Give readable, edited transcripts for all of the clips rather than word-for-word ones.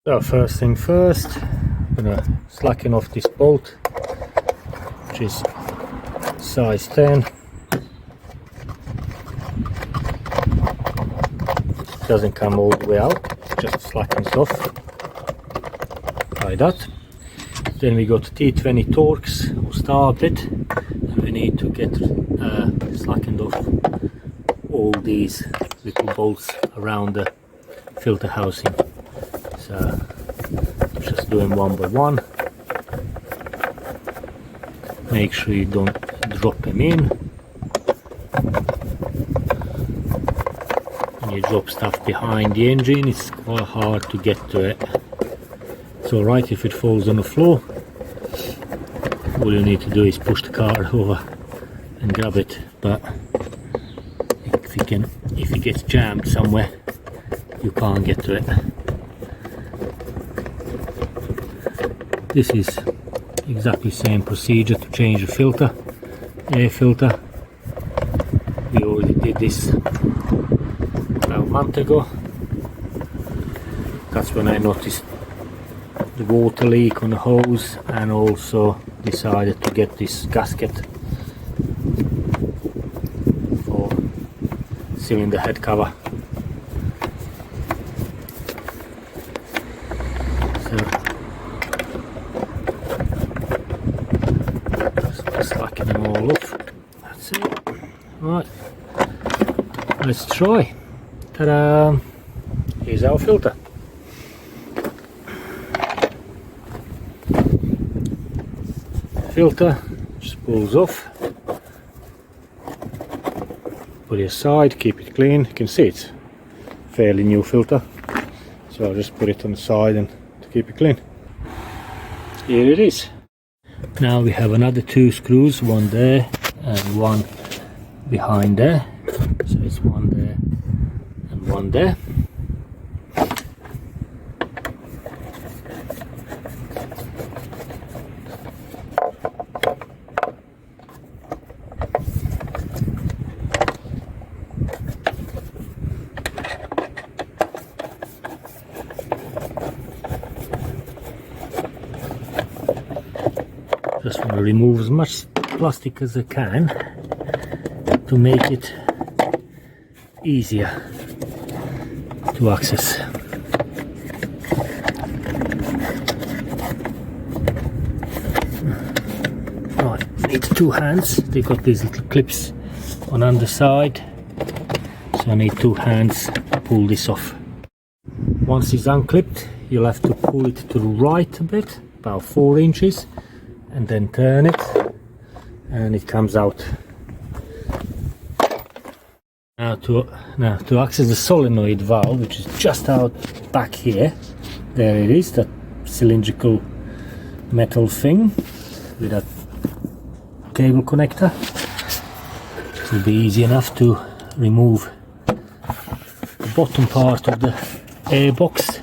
So first thing first, I'm gonna slacken off this bolt, which is size 10. Doesn't come all the way out, just slackens off like that. Then we got T20 Torx or star bit, and we need to get slackened off all these little bolts around the filter housing. So just doing one by one. Make sure you don't drop them in. When you drop stuff behind the engine, it's quite hard to get to it. It's alright if it falls on the floor. All you need to do is push the car over and grab it, but if it gets jammed somewhere, you can't get to it. This is exactly the same procedure to change the filter, air filter. We already did this about a month ago. That's when I noticed the water leak on the hose, and also decided to get this gasket for sealing the head cover. So just slacken them all off. That's it. Right, let's try. Ta-da! Here's our filter. Filter just pulls off. Put it aside, keep it clean. You can see it's fairly new filter, so I'll just put it on the side and to keep it clean. Here it is. Now we have another two screws, one there and one behind there. So it's one there and one there. Just want to remove as much plastic as I can to make it easier to access. Right, need two hands. They got these little clips on the underside, so I need two hands to pull this off. Once it's unclipped, you'll have to pull it to the right a bit, about 4 inches. And then turn it, and it comes out. Now to access the solenoid valve, which is just out back here, there it is, that cylindrical metal thing with that cable connector. It will be easy enough to remove the bottom part of the airbox.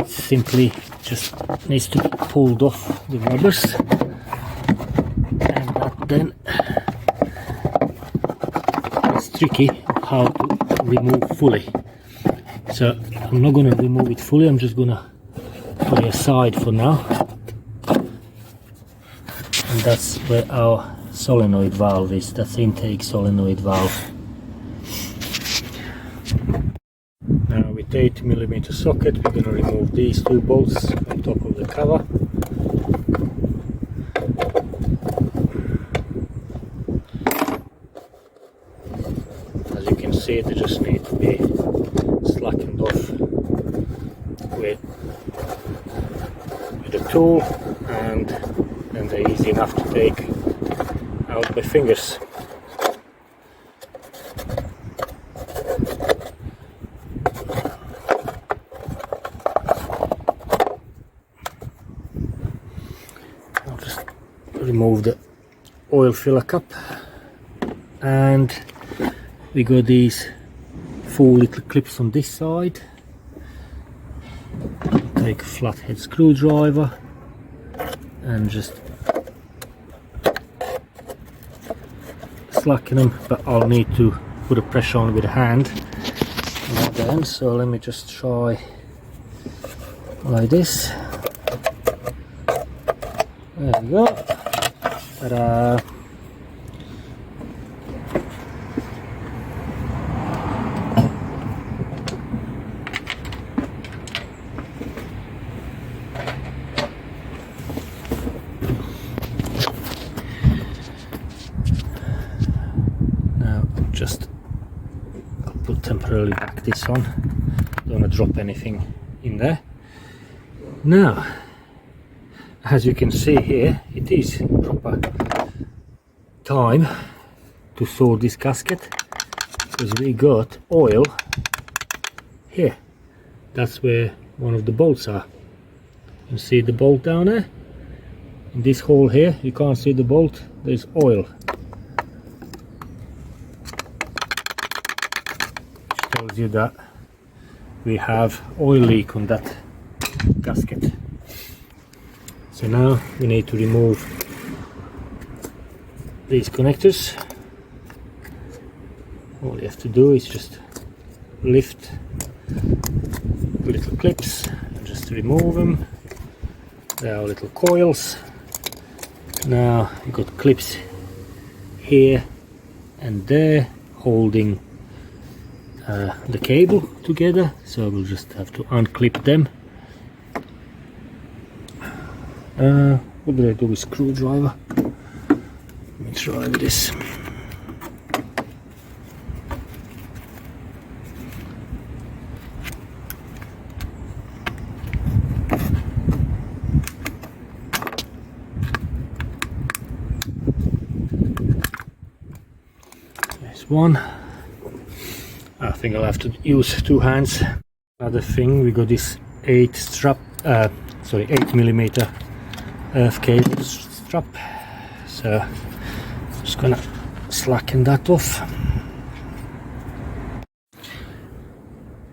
It simply just needs to be pulled off the rubbers, and that then it's tricky how to remove fully. So I'm not going to remove it fully, I'm just going to put it aside for now. And that's where our solenoid valve is, that's the intake solenoid valve. Now with 8mm socket, we're going to remove these two bolts on top of the cover. As you can see, they just need to be slackened off with a tool, and then they're easy enough to take out by fingers. Remove the oil filler cup, and we got these 4 little clips on this side. Take a flathead screwdriver and just slacken them, but I'll need to put a pressure on with a hand, so let me just try like this. There we go. Ta-da! I'll put temporarily back this on. Don't want to drop anything in there. Now, as you can see here, it is proper time to solder this gasket, because we got oil here. That's where one of the bolts are. You see the bolt down there? In this hole here, you can't see the bolt, there's oil. Which tells you that we have oil leak on that gasket. So now we need to remove these connectors. All you have to do is just lift the little clips and just remove them. There are little coils. Now you've got clips here and there holding the cable together, so we'll just have to unclip them. What do I do with screwdriver? Let me try this. There's one. I think I'll have to use two hands. Another thing, we got this 8mm earth cable strap, so I'm just gonna slacken that off.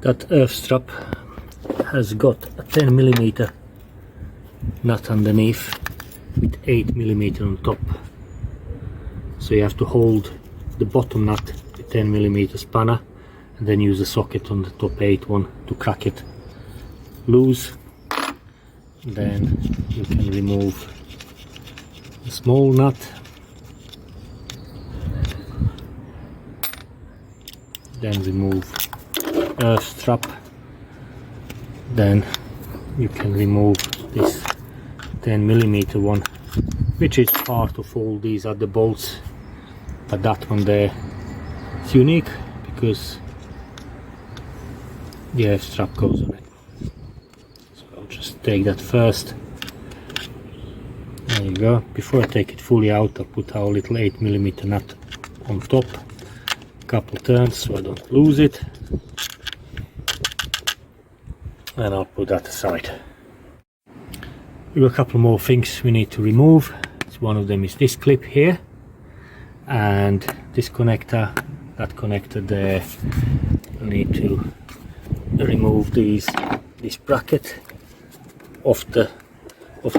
That earth strap has got a 10mm nut underneath with 8mm on top, so you have to hold the bottom nut with 10mm spanner and then use a socket on the top 8 one to crack it loose. Then you can remove the small nut, then remove earth strap, then you can remove this 10mm one, which is part of all these other bolts, but that one there is unique because the earth strap goes on it. Just take that first. There you go. Before I take it fully out, I'll put our little 8mm nut on top. A couple turns so I don't lose it. And I'll put that aside. We've got a couple more things we need to remove. So one of them is this clip here. And this connector, that connector there. We need to remove this bracket off the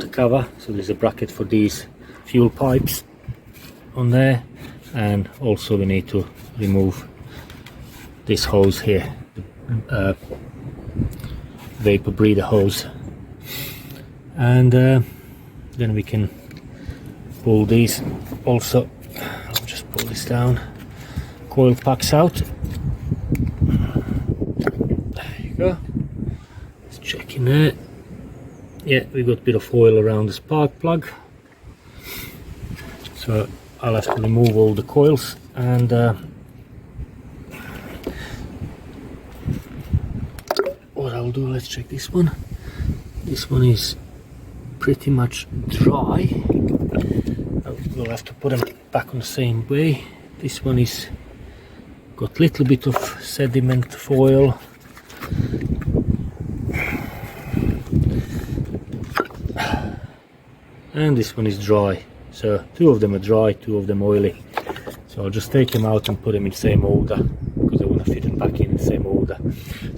cover. So there's a bracket for these fuel pipes on there, and also we need to remove this hose here, the vapor breather hose, and then we can pull these also. I'll just pull this down, coil packs out. There you go. Let's check in there. Yeah, we got a bit of oil around the spark plug, so I'll have to remove all the coils, and what I'll do, let's check this one. This one is pretty much dry. We'll have to put them back on the same way. This one is got a little bit of sediment foil. And this one is dry, so two of them are dry, two of them oily. So I'll just take them out and put them in the same order, because I want to fit them back in the same order.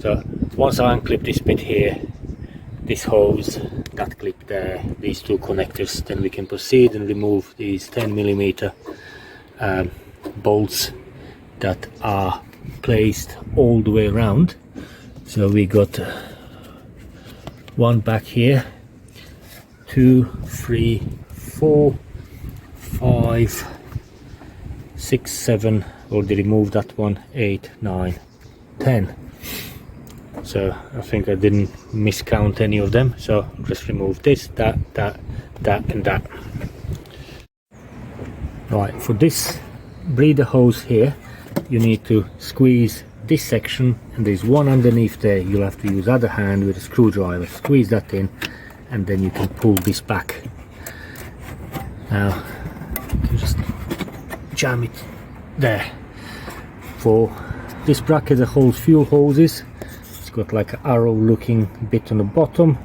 So once I unclip this bit here, this hose, that clip there, these two connectors, then we can proceed and remove these 10mm bolts that are placed all the way around. So we got one back here, 2, 3, 4, 5, 6, 7, already removed that one, 8, 9, 10. So I think I didn't miscount any of them, so just remove this, that, and that. Right, for this breather hose here, you need to squeeze this section, and there's one underneath there. You'll have to use other hand with a screwdriver, squeeze that in, and then you can pull this back. Now you can just jam it there. For this bracket that holds fuel hoses, it's got like an arrow looking bit on the bottom.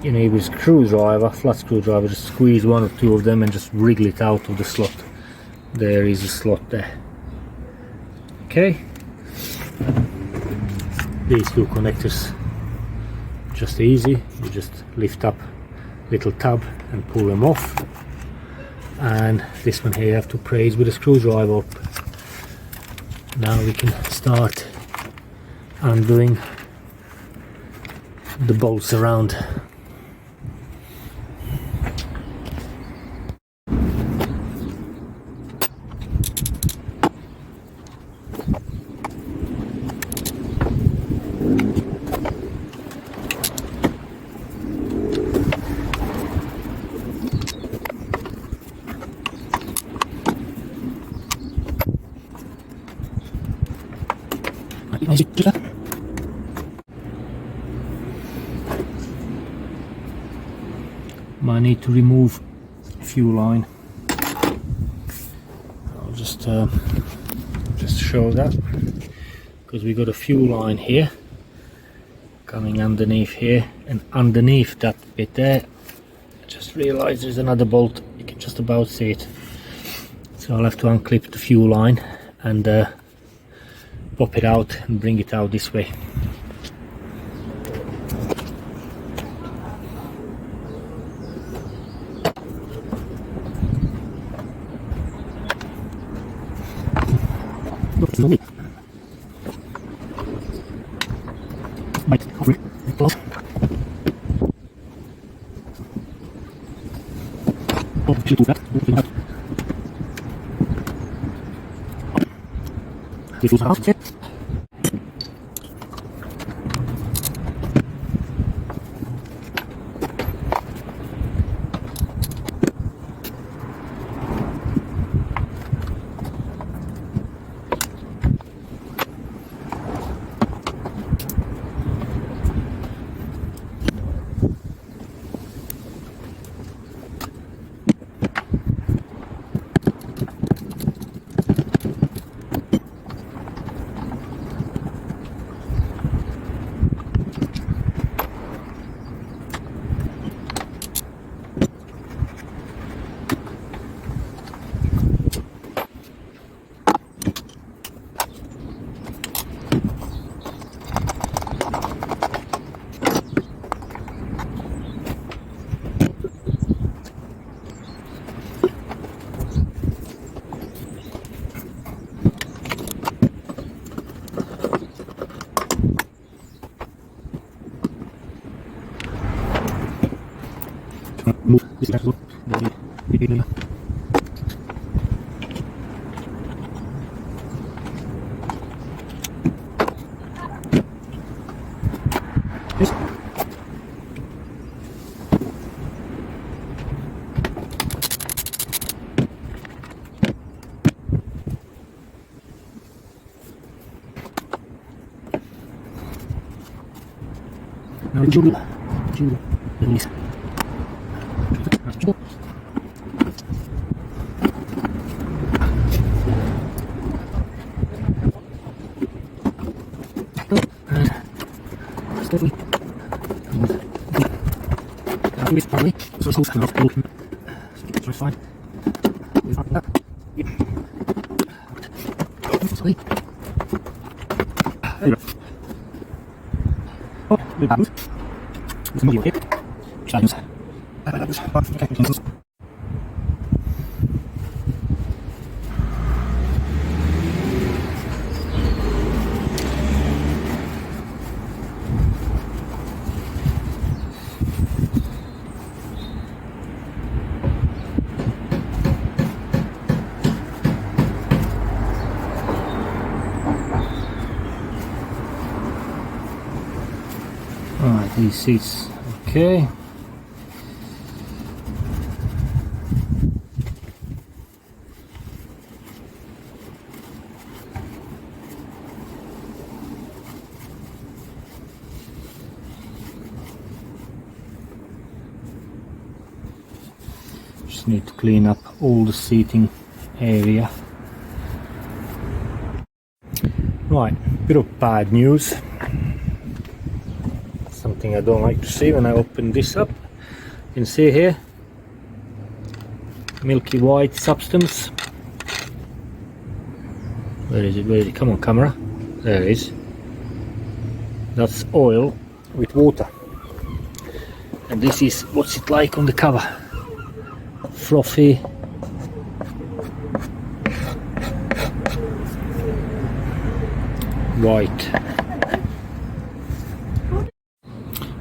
You know, with a screwdriver, flat screwdriver, just squeeze one or two of them and just wriggle it out of the slot. There is a slot there. Okay, these two connectors, just easy. You just lift up little tab and pull them off, and this one here you have to praise with a screwdriver up. Now we can start undoing the bolts around. I need to remove fuel line. I'll just show that, because we got a fuel line here coming underneath here, and underneath that bit there, I just realized there's another bolt. You can just about see it, so I'll have to unclip the fuel line and pop it out and bring it out this way. Move this back up. Yes. Now Julie, release. This is okay. Just need to clean up all the seating area. Right, bit of bad news. Something I don't like to see when I open this up. You can see here, milky white substance. Where is it? Where is it? Come on, camera. There it is. That's oil with water. And this is what's it like on the cover. Frothy. White.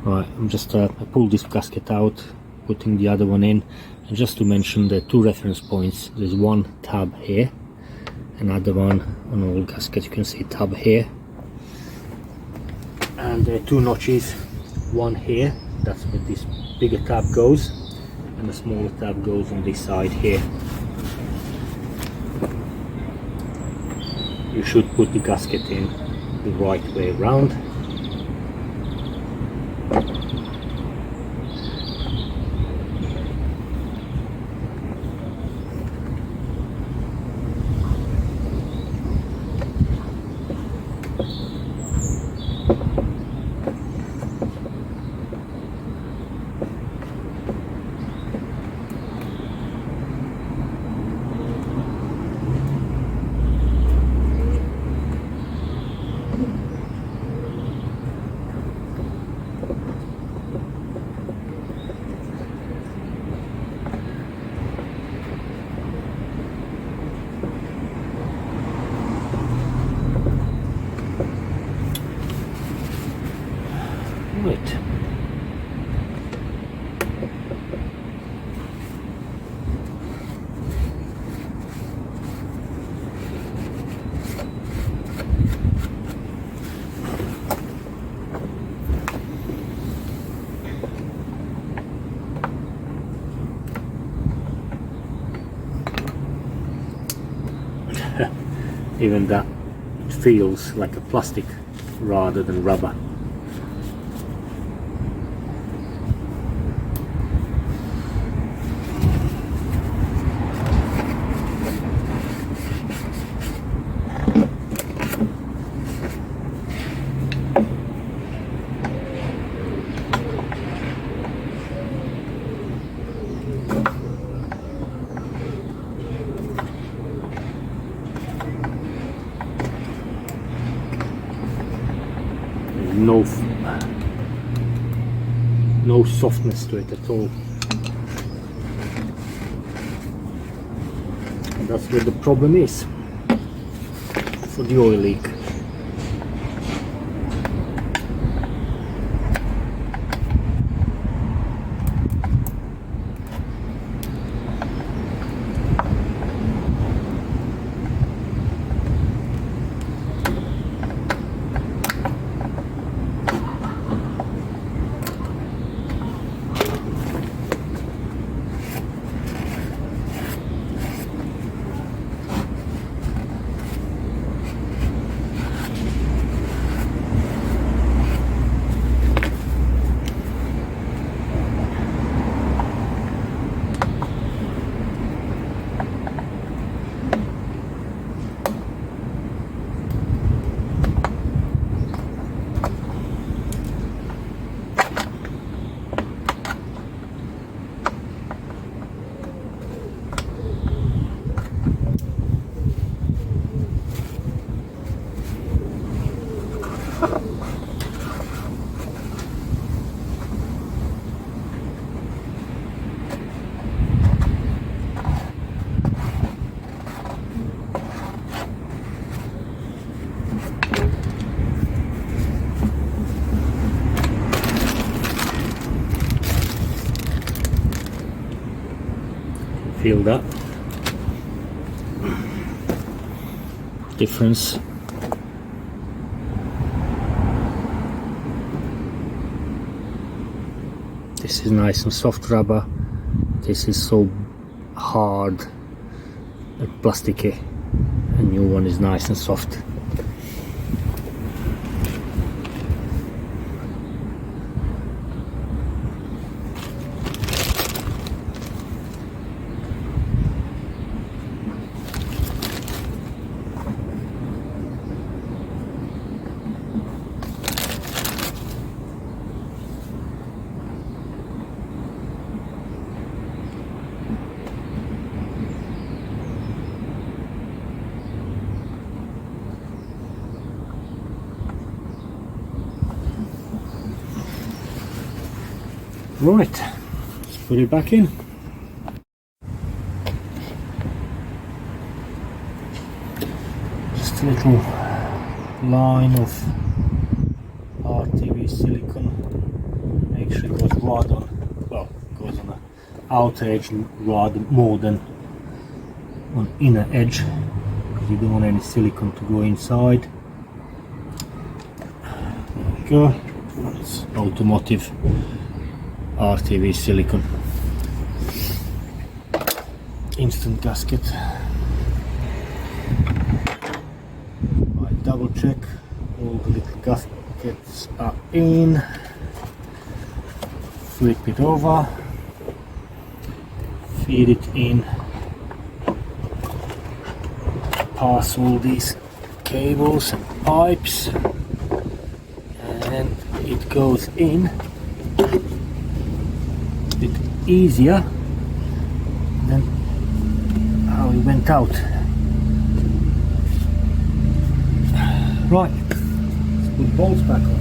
Right, I'm just I pulled this gasket out, putting the other one in, and just to mention the two reference points. There's one tab here, another one on all gaskets. You can see tab here, and there are two notches. One here, that's where this bigger tab goes, and the smaller tab goes on this side here. You should put the gasket in the right way around. Right. Even that feels like a plastic rather than rubber. No softness to it at all, and that's where the problem is for the oil leak. Feel that difference. This is nice and soft rubber. This is so hard and plasticky. A new one is nice and soft. Right, let's put it back in. Just a little line of RTV silicone. Make sure it goes right on, well, it goes on the outer edge rather more than on inner edge, because you don't want any silicone to go inside. There we go. It's automotive RTV silicone. Instant gasket. I double check all the little gaskets are in. Flip it over. Feed it in. Pass all these cables and pipes, and it goes in easier than how it went out. Right, let's put bolts back on.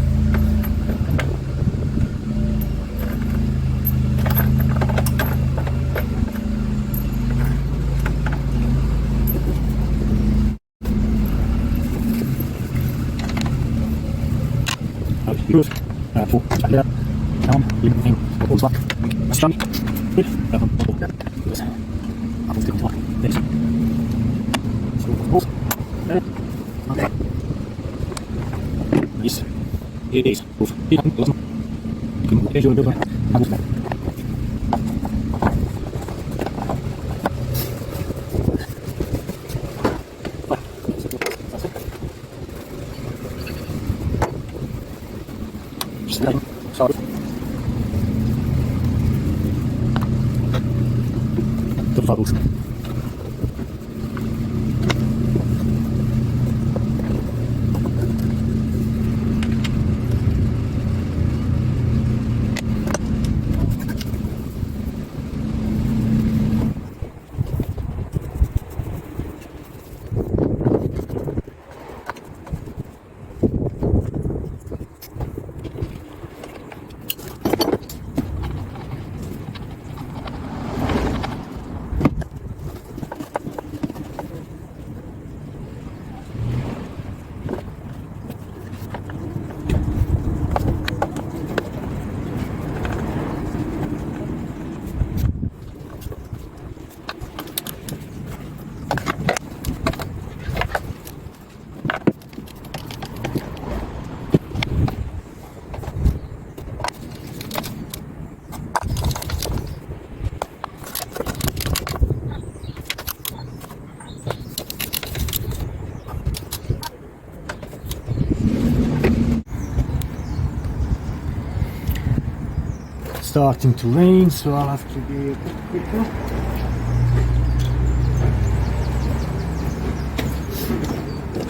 Starting to rain, so I'll have to be a bit quicker.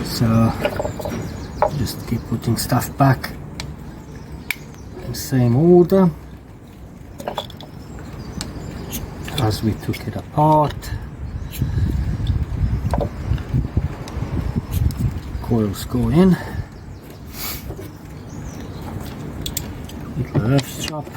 So just keep putting stuff back in same order as we took it apart. Coils go in. Little earth strap.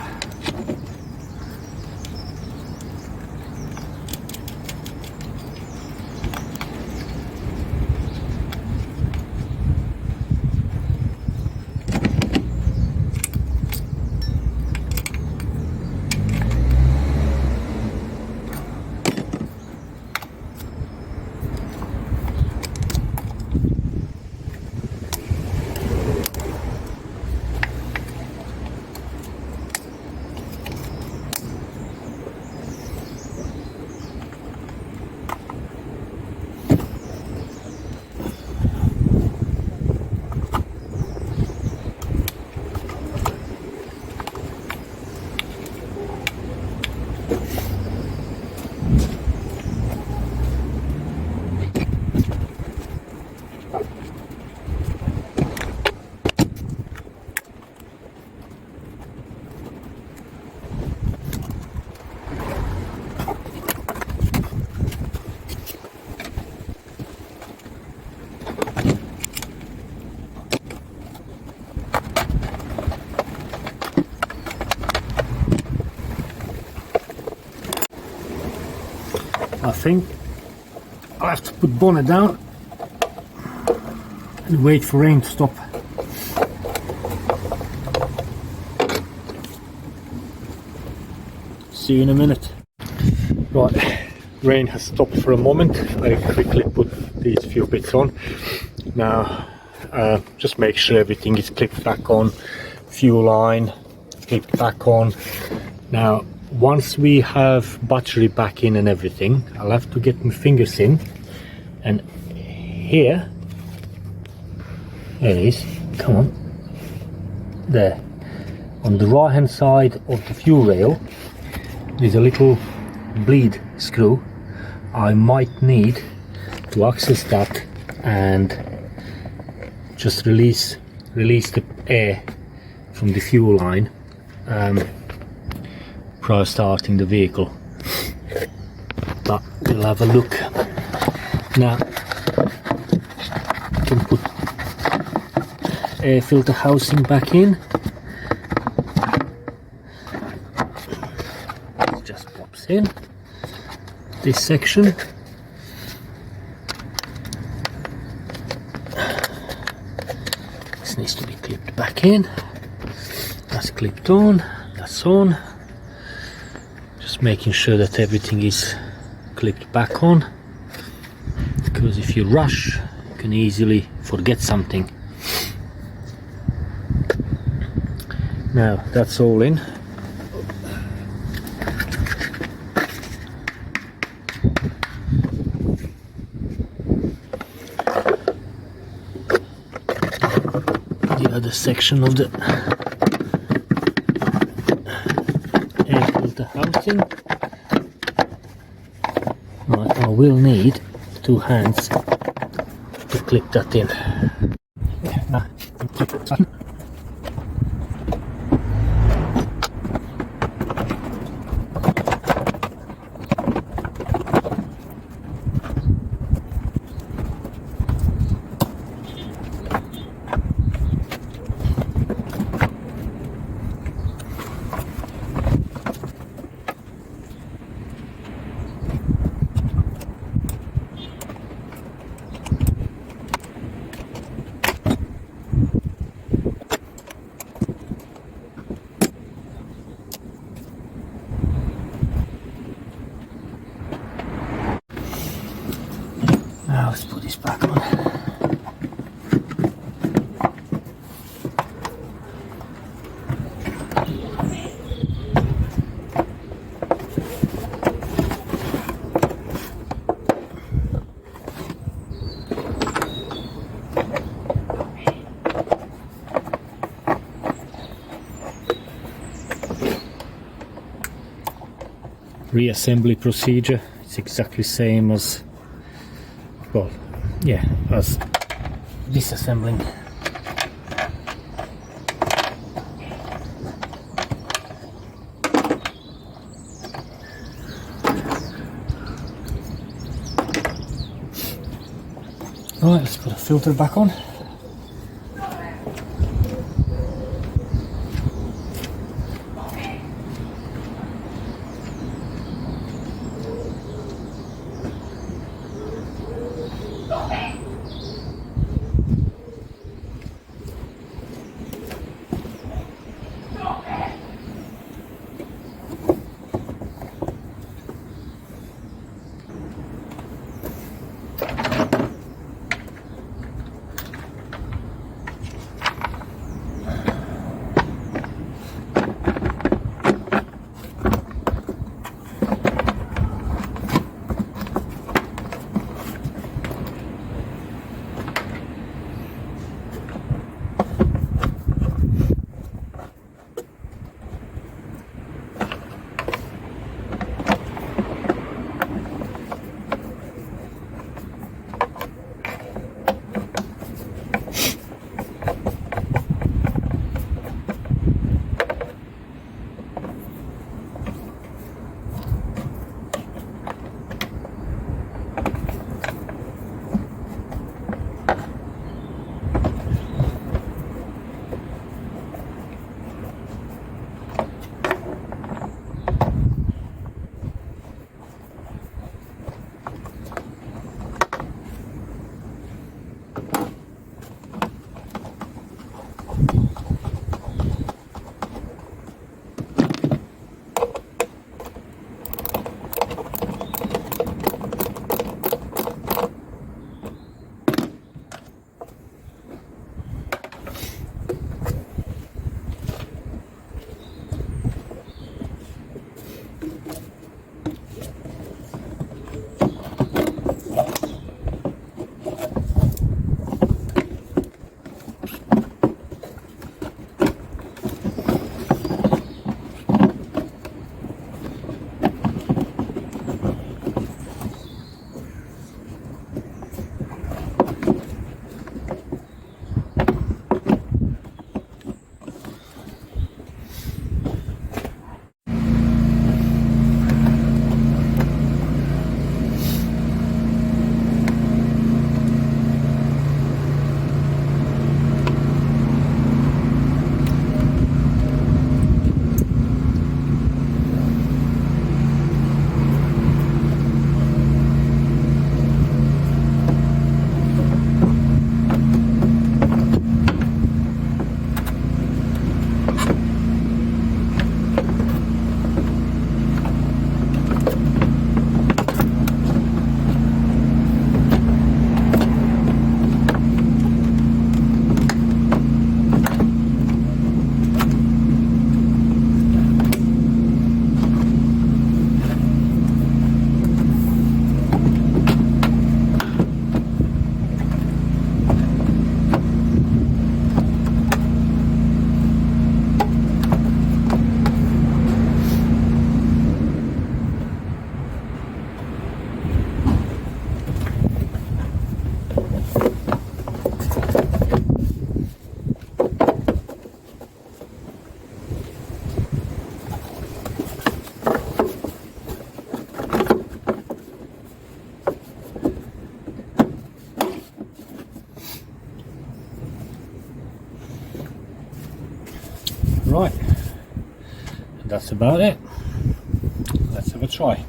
I think I have to put bonnet down and wait for rain to stop. See you in a minute. Right, rain has stopped for a moment. I quickly put these few bits on. Now just make sure everything is clipped back on. Fuel line clipped back on. Now once we have battery back in and everything, I'll have to get my fingers in, and here it is, come on, there on the right hand side of the fuel rail there's a little bleed screw. I might need to access that and just release the air from the fuel line prior starting the vehicle, but we'll have a look. Now you can put air filter housing back in. It just pops in this section. This needs to be clipped back in. That's clipped on, that's on. Just making sure that everything is clipped back on, because if you rush you can easily forget something. Now that's all in. The other section of the air filter housing. Right, I will need 2 hands to clip that in. Now let's put this back on. Reassembly procedure, it's exactly same as, well, yeah, as disassembling. Alright, let's put a filter back on. Right, that's about it. Let's have a try.